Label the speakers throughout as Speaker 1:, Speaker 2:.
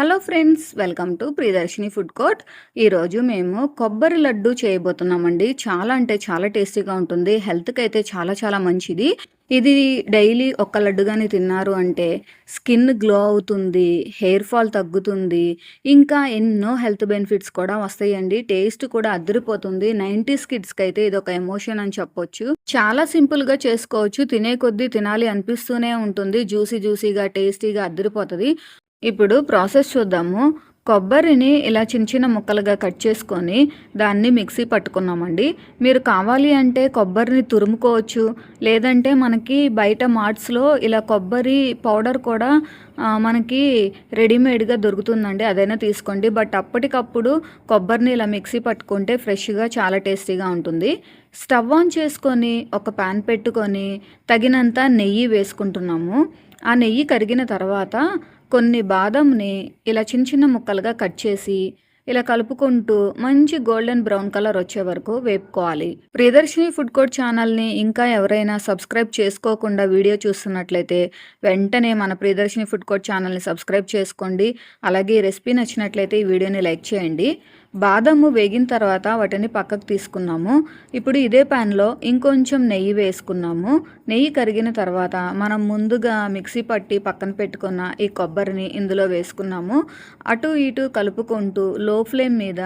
Speaker 1: Hello friends, welcome to Priyadarshini food court. ఈరోజు మేము కొబ్బరి లడ్డు చేయబోతున్నామండి. చాలా అంటే చాలా టేస్టీగా ఉంటుంది. హెల్త్కి అయితే చాలా చాలా మంచిది. ఇది డైలీ ఒక్క లడ్డు కానీ తిన్నారు అంటే స్కిన్ గ్లో అవుతుంది, హెయిర్ ఫాల్ తగ్గుతుంది, ఇంకా ఎన్నో హెల్త్ బెనిఫిట్స్ కూడా వస్తాయండి. టేస్ట్ కూడా అదిరిపోతుంది. 90s కిడ్స్కి అయితే ఇది ఒక ఎమోషన్ అని చెప్పొచ్చు. చాలా సింపుల్గా చేసుకోవచ్చు. తినే కొద్దీ తినాలి అనిపిస్తూనే ఉంటుంది. జ్యూసీ జ్యూసీగా టేస్టీగా అదిరిపోతుంది. ఇప్పుడు ప్రాసెస్ చూద్దాము. కొబ్బరిని ఇలా చిన్న చిన్న ముక్కలుగా కట్ చేసుకొని దాన్ని మిక్సీ పట్టుకున్నామండి. మీరు కావాలి అంటే కొబ్బరిని తురుముకోవచ్చు, లేదంటే మనకి బయట మార్ట్స్లో ఇలా కొబ్బరి పౌడర్ కూడా మనకి రెడీమేడ్గా దొరుకుతుందండి. అదైనా తీసుకోండి. బట్ అప్పటికప్పుడు కొబ్బరిని ఇలా మిక్సీ పట్టుకుంటే ఫ్రెష్గా చాలా టేస్టీగా ఉంటుంది. స్టవ్ ఆన్ చేసుకొని ఒక ప్యాన్ పెట్టుకొని తగినంత నెయ్యి వేసుకుంటున్నాము. ఆ నెయ్యి కరిగిన తర్వాత కొన్ని బాదంని ఇలా చిన్న చిన్న ముక్కలుగా కట్ చేసి ఇలా కలుపుకుంటూ మంచి గోల్డెన్ బ్రౌన్ కలర్ వచ్చే వరకు వేపుకోవాలి. ప్రియదర్శిని ఫుడ్ కోర్ట్ ఛానల్ని ఇంకా ఎవరైనా సబ్స్క్రైబ్ చేసుకోకుండా వీడియో చూస్తున్నట్లయితే వెంటనే మన ప్రియదర్శిని ఫుడ్ కోర్ట్ ఛానల్ని సబ్స్క్రైబ్ చేసుకోండి. అలాగే ఈ రెసిపీ నచ్చినట్లయితే ఈ వీడియోని లైక్ చేయండి. బాదము వేగిన తర్వాత వాటిని పక్కకు తీసుకున్నాము. ఇప్పుడు ఇదే ప్యాన్లో ఇంకొంచెం నెయ్యి వేసుకున్నాము. నెయ్యి కరిగిన తర్వాత మనం ముందుగా మిక్సీ పట్టి పక్కన పెట్టుకున్న ఈ కొబ్బరిని ఇందులో వేసుకున్నాము. అటు ఇటు కలుపుకుంటూ లో ఫ్లేమ్ మీద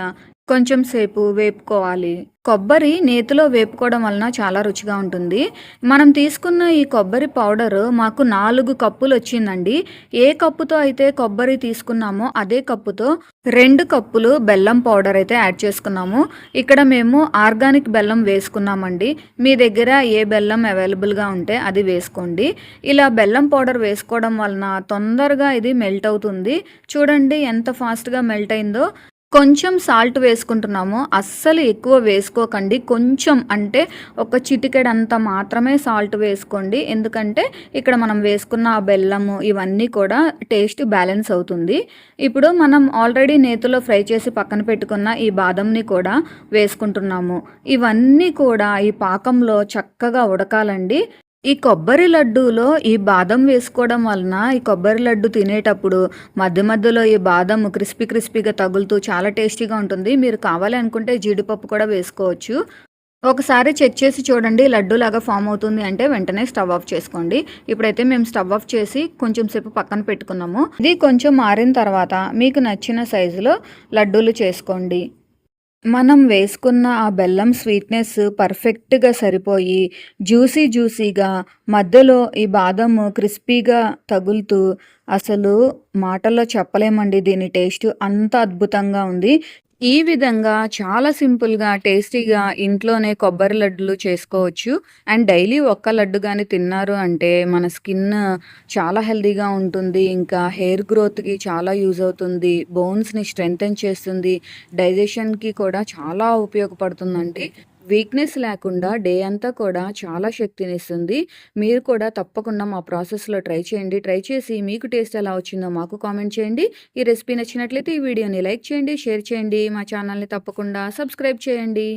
Speaker 1: కొంచెం సేపు వేపుకోవాలి. కొబ్బరి నేతిలో వేపుకోవడం వలన చాలా రుచిగా ఉంటుంది. మనం తీసుకున్న ఈ కొబ్బరి పౌడరు మాకు 4 కప్పులు వచ్చిందండి. ఏ కప్పుతో అయితే కొబ్బరి తీసుకున్నామో అదే కప్పుతో 2 కప్పులు బెల్లం పౌడర్ అయితే యాడ్ చేసుకున్నాము. ఇక్కడ మేము ఆర్గానిక్ బెల్లం వేసుకున్నామండి. మీ దగ్గర ఏ బెల్లం అవైలబుల్గా ఉంటే అది వేసుకోండి. ఇలా బెల్లం పౌడర్ వేసుకోవడం వలన తొందరగా ఇది మెల్ట్ అవుతుంది. చూడండి ఎంత ఫాస్ట్గా మెల్ట్ అయిందో. కొంచెం సాల్ట్ వేసుకుంటున్నాము. అస్సలు ఎక్కువ వేసుకోకండి. కొంచెం అంటే ఒక చిటికెడంత మాత్రమే సాల్ట్ వేసుకోండి. ఎందుకంటే ఇక్కడ మనం వేసుకున్న ఆ బెల్లము ఇవన్నీ కూడా టేస్ట్ బ్యాలెన్స్ అవుతుంది. ఇప్పుడు మనం ఆల్రెడీ నేతిలో ఫ్రై చేసి పక్కన పెట్టుకున్న ఈ బాదంని కూడా వేసుకుంటున్నాము. ఇవన్నీ కూడా ఈ పాకంలో చక్కగా ఉడకాలండి. ఈ కొబ్బరి లడ్డూలో ఈ బాదం వేసుకోవడం వలన ఈ కొబ్బరి లడ్డు తినేటప్పుడు మధ్య మధ్యలో ఈ బాదం క్రిస్పీగా తగులుతూ చాలా టేస్టీగా ఉంటుంది. మీరు కావాలి అనుకుంటే జీడిపప్పు కూడా వేసుకోవచ్చు. ఒకసారి చెక్ చేసి చూడండి, లడ్డు లాగా ఫామ్ అవుతుంది అంటే వెంటనే స్టవ్ ఆఫ్ చేసుకోండి. ఇప్పుడైతే మేము స్టవ్ ఆఫ్ చేసి కొంచెం సేపు పక్కన పెట్టుకున్నాము. ఇది కొంచెం మారిన తర్వాత మీకు నచ్చిన సైజులో లడ్డూలు చేసుకోండి. మనం వేసుకున్న ఆ బెల్లం స్వీట్నెస్ పర్ఫెక్ట్గా సరిపోయి జ్యూసీగా మధ్యలో ఈ బాదం క్రిస్పీగా తగులుతూ అసలు మాటల్లో చెప్పలేమండి. దీని టేస్ట్ అంత అద్భుతంగా ఉంది. ఈ విధంగా చాలా సింపుల్గా టేస్టీగా ఇంట్లోనే కొబ్బరి లడ్డులు చేసుకోవచ్చు. అండ్ డైలీ ఒక్క లడ్డు కానీ తిన్నారు అంటే మన స్కిన్ చాలా హెల్తీగా ఉంటుంది. ఇంకా హెయిర్ గ్రోత్కి చాలా యూజ్ అవుతుంది. బోన్స్ని స్ట్రెంగ్తెన్ చేస్తుంది. డైజెషన్కి కూడా చాలా ఉపయోగపడుతుందండి. వీక్నెస్ లేకుండా డే అంతా కూడా చాలా శక్తినిస్తుంది. మీరు కూడా తప్పకుండా మా ప్రాసెస్లో ట్రై చేయండి. ట్రై చేసి మీకు టేస్ట్ ఎలా వచ్చిందో మాకు కామెంట్ చేయండి. ఈ రెసిపీ నచ్చినట్లయితే ఈ వీడియోని లైక్ చేయండి, షేర్ చేయండి. మా ఛానల్ని తప్పకుండా సబ్స్క్రైబ్ చేయండి.